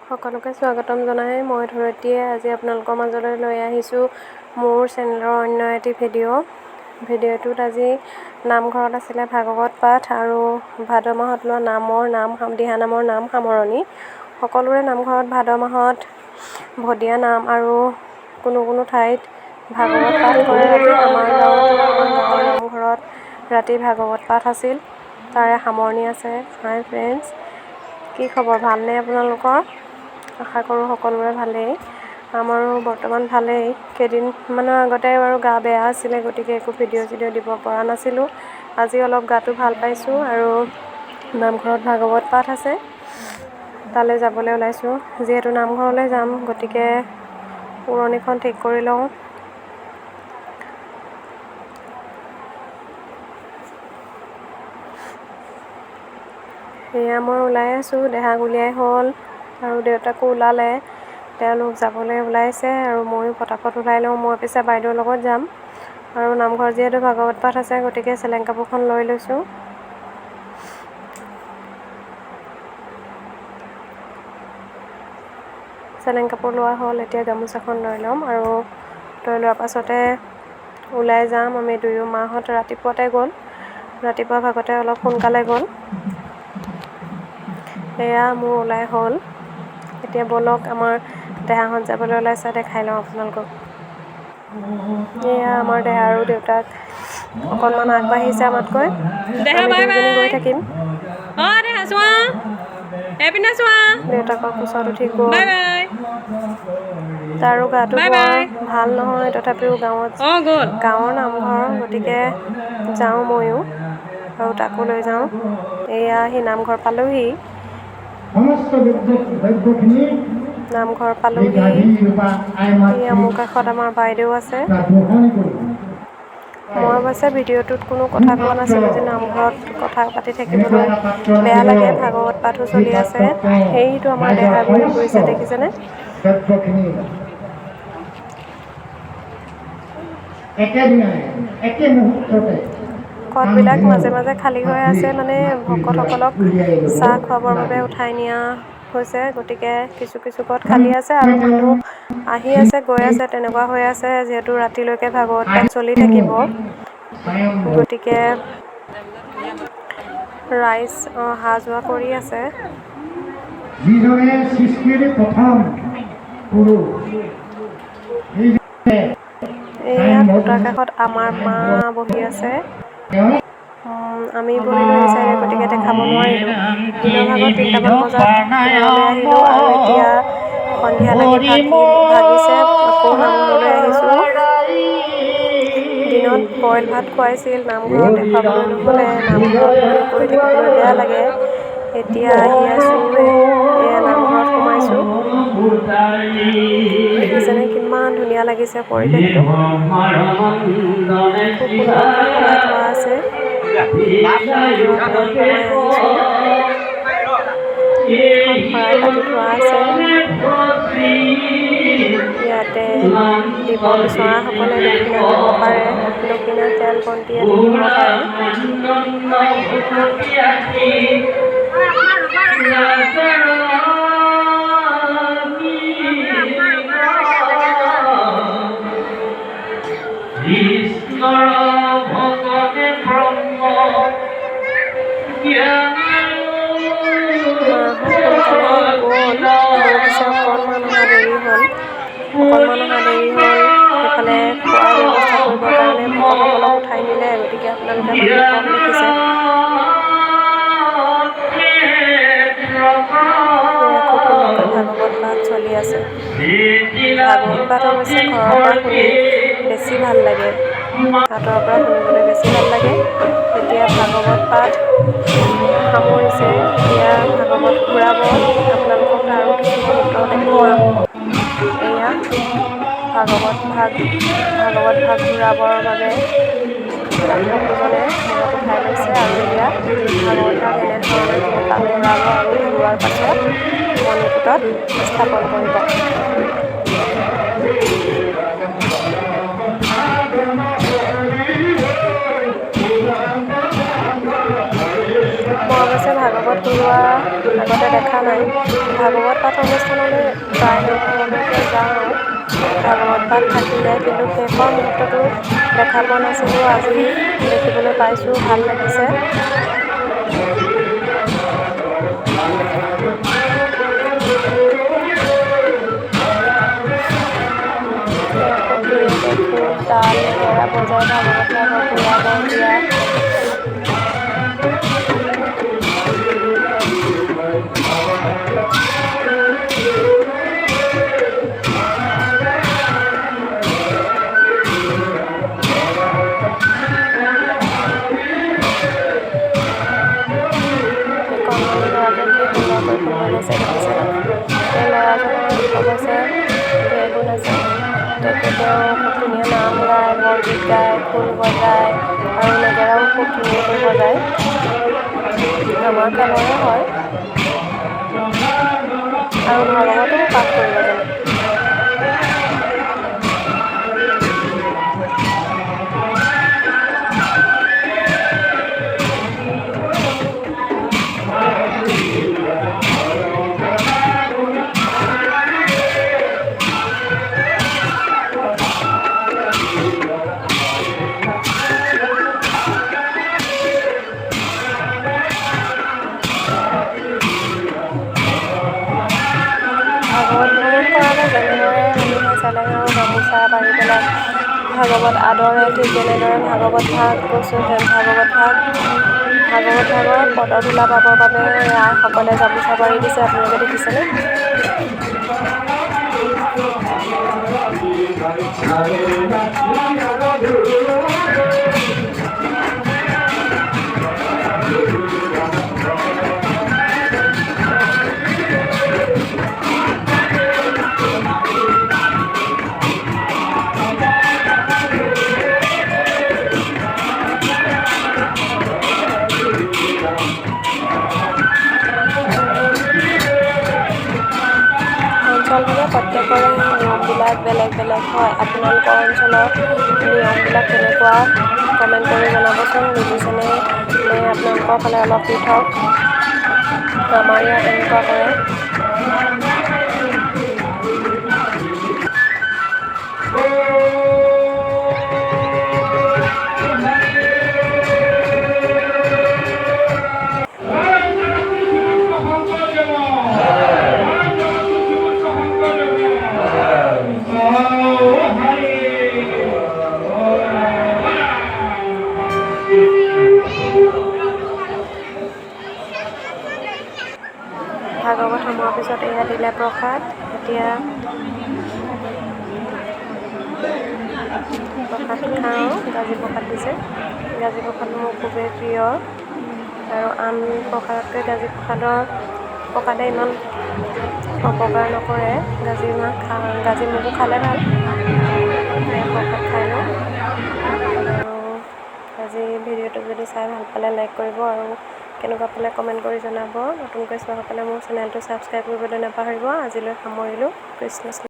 সকলোকে স্বাগতম জনাই মই ধৰিত্ৰীয়ে আজি আপোনালোকৰ মাজলৈ লৈ আহিছোঁ মোৰ চেনেলৰ অন্য এটি ভিডিঅ'টোত আজি নামঘৰত আছিলে ভাগৱত পাঠ আৰু ভাদ মাহত লোৱা দিহানামৰ নাম সামৰণি। সকলোৰে নামঘৰত ভাদ মাহত ভদীয়া নাম আৰু কোনো ঠাইত ভাগৱত পাঠ কৰে ৰাতি। আমাৰ গাঁৱৰ নামঘৰত ৰাতি ভাগৱত পাঠ আছিল, তাৰে সামৰণি আছে। হাই ফ্ৰেণ্ডছ, কি খবৰ? ভালনে আপোনালোকৰ? আশা কৰোঁ সকলোৰে ভালেই। আমাৰো বৰ্তমান ভালেই। কেইদিনমানৰ আগতে বাৰু গা বেয়া আছিলে, গতিকে একো ভিডিঅ' দিব পৰা নাছিলোঁ। আজি অলপ গাটো ভাল পাইছোঁ আৰু নামঘৰত ভাগৱত পাঠ আছে, তালৈ যাবলৈ ওলাইছোঁ। যিহেতু নামঘৰলৈ যাম, গতিকে উৰণিখন ঠিক কৰি লওঁ। সেয়া মই ওলাই আছোঁ, দেহা গুলিয়াই হ'ল আৰু দেউতাকো ওলালে। তেওঁলোক যাবলৈ ওলাইছে আৰু ময়ো পটাপট ওলাই লওঁ। মই পিছে বাইদেউৰ লগত যাম আৰু নামঘৰত যিহেতু ভাগৱত পাঠ আছে, গতিকে চেলেং কাপোৰখন লৈ লৈছোঁ। চেলেং কাপোৰ লোৱা হ'ল, এতিয়া গামোচাখন লৈ ল'ম আৰু লৈ লোৱাৰ পাছতে ওলাই যাম। আমি দুয়ো, মাহঁত ৰাতিপুৱাতে গ'ল, ৰাতিপুৱা ভাগতে অলপ সোনকালে গ'ল। এয়া মোৰ ওলাই হ'ল। এতিয়া ব'লক, আমাৰ দেহাহঁত যাবলৈ ওলাইছে, দেখাই লওঁ আপোনালোকক। এয়া আমাৰ দেহা আৰু দেউতাক অকণমান আগবাঢ়িছে আমাতকৈ। আমি দুয়োজনী গৈ থাকিম। দেউতাকৰ কোচত উঠি গ'ল। তাৰো গাটো বৰ ভাল নহয়, তথাপিও গাঁৱৰ নামঘৰ, গতিকে যাওঁ ময়ো আৰু তাকো লৈ যাওঁ। এয়া সি নামঘৰ পালোহি। এয়া মোৰ কাষত আমাৰ বাইদেউ আছে। মই অৱশ্যে ভিডিঅ'টোত কোনো কথা কোৱা নাছিলোঁ যে নামঘৰত কথা পাতি থাকিবলৈ বেয়া লাগে, ভাগৱত পাঠো চলি আছে। সেইটো আমাৰ দেহা ঘূৰি ফুৰিছে, দেখিছেনে? কটবিলাক মাজে মাজে খালী হৈ আছে, মানে ভকতসকলক চাহ খুৱাবৰ বাবে উঠাই নিয়া হৈছে, গতিকে কিছু কট খালী আছে আৰু মানুহ আহি আছে গৈ আছে, তেনেকুৱা হৈ আছে। যিহেতু ৰাতিলৈকে ভাগৱত পাঠ চলি থাকিব, গতিকে ৰাইজ অহা যোৱা কৰি আছে। এয়া খুটাৰ কাষত আমাৰ মা বহি আছে। আমি বহিলোঁ এই চাইডে, গতিকে দেখাব নোৱাৰিলোঁ। দিনৰ ভাগত 3টামান বজাত ঘৰলৈ আহিলোঁ আৰু এতিয়া সন্ধিয়া লাগি ভাগিছে, আকৌ নামঘৰলৈ আহিছোঁ। দিনত বইল ভাত খুৱাইছিল, নামঘৰত দেখুৱাবলৈ নহ'লে, নামঘৰত কৰি থাকিবলৈ বেয়া লাগে। এতিয়া আহি আছোঁ, এয়া নামঘৰত সোমাইছোঁ। দেখিছেনে কিমান ধুনীয়া লাগিছে পৰিৱেশটো, খুব সুন্দৰকৈ সজাই থোৱা আছে। সোমাই আহিছোঁ, শৰাই পাতি থোৱা আছে। ইয়াতে দিব বিচৰাসকলে দক্ষিণা দিব পাৰে, দক্ষিণা তেল বন্তি আদি দিব পাৰে। অকণমান অহা দেৰি হ'ল। সেইফালে খোৱাৰ ব্যৱস্থা কৰিবৰ কাৰণে ভকতসকলক উঠাই নিলে, গতিকে আপোনালোকে মানুহ কম দেখিছে। খুব সুন্দৰকৈ ভাগৱত পাঠ চলি আছে। ভাগৱত পাঠ অৱশ্যে ঘৰৰ পৰা শুনি বেছি ভাল লাগে, আঁতৰৰ পৰা শুনিবলৈ বেছি ভাল লাগে। এতিয়া ভাগৱত পাঠ সামৰিছে, এতিয়া ভাগৱত ঘূৰাব। আপোনালোকক তাৰো কিছু মুহূৰ্ত দেখুৱাম। এয়া ভাগৱত ভাগ ঘূৰাবৰ বাবে ভক্তজনে মূৰত উঠাই লৈছে আৰু এতিয়া ভাগৱত ভাগ এনেধৰণে তিনিপাক ঘূৰাব আৰু ঘূৰোৱাৰ পাছত মণিকূটত স্থাপন কৰিব। মই অৱশ্যে ভাগৱত লোৱা আগতে দেখা নাই। ভাগৱত পাঠ অনুষ্ঠানলৈ প্ৰায় সংখ্যকলৈকে যাওঁ, ভাগৱত পাঠ থাকিলে, কিন্তু শেষৰ মুহূৰ্তটো দেখা পোৱা নাছিলোঁ। আজি দেখিবলৈ পাইছোঁ, ভাল লাগিছে। খুব ধুনীয়াকৈ খোল, তাল, নেগেৰা বজাই ভাগৱত ভাগৱত ঘূৰাব দিয়া। কণমানি ল'ৰাটোৱে কি সুন্দৰকৈ খোল বজাইছে দেখিছেনে? এই ল'ৰাজনৰ অৱশ্যে ঢেৰ গুণ আছে। তেওঁ খুব ধুনীয়া নাম গায়, বৰগীত গায়, খোল বজায় আৰু নেগেৰাও খুব ধুনীয়াকৈ বজায়। আমাৰ খেলৰে হয় আৰু ভাগৱতো পাঠ কৰিব জানে। ভাগৱত ভ্ৰমণ কৰালে যেনেদৰে মানুহে চেলেং আৰু গামোচা পাৰি পেলাই ভাগৱত আদৰে, ঠিক তেনেদৰে ভাগৱত ভাগৰ পদধূলা পাবৰ বাবে ৰাইসকলে গামোচা পাৰি দিছে। আপোনালোকে দেখিছেনে? অঞ্চলভেদে প্ৰত্যেকৰে নিয়মবিলাক বেলেগ বেলেগ হয়। আপোনালোকৰ অঞ্চলৰ নিয়মবিলাক কেনেকুৱা কমেণ্ট কৰি জনাবচোন। বুজিছেনে নে আপোনালোকৰ ফালে অলপ পৃথক? আমাৰ ইয়াত এনেকুৱা কৰে। ভাগৱত সামৰাৰ পিছত এয়া দিলে প্ৰসাদ। এতিয়া প্ৰসাদ খাওঁ। গাজি প্ৰসাদ দিছে। গাজি প্ৰসাদ মোৰ খুবেই প্ৰিয় আৰু আন প্ৰসাদতকৈ গাজি প্ৰসাদে ইমান অপকাৰ নকৰে। গাজি মগু খালে ভাল। প্ৰসাদ খাই লওঁ। আৰু আজি ভিডিঅ'টো যদি চাই ভাল পালে লাইক কৰিব আৰু কেনেকুৱা পালে কমেণ্ট কৰি জনাব। নতুনকৈ চোৱাসকলে মোৰ চেনেলটো ছাবস্ক্ৰাইব কৰিবলৈ নাপাহৰিব। আজিলৈ সামৰিলোঁ। কৃষ্ণ।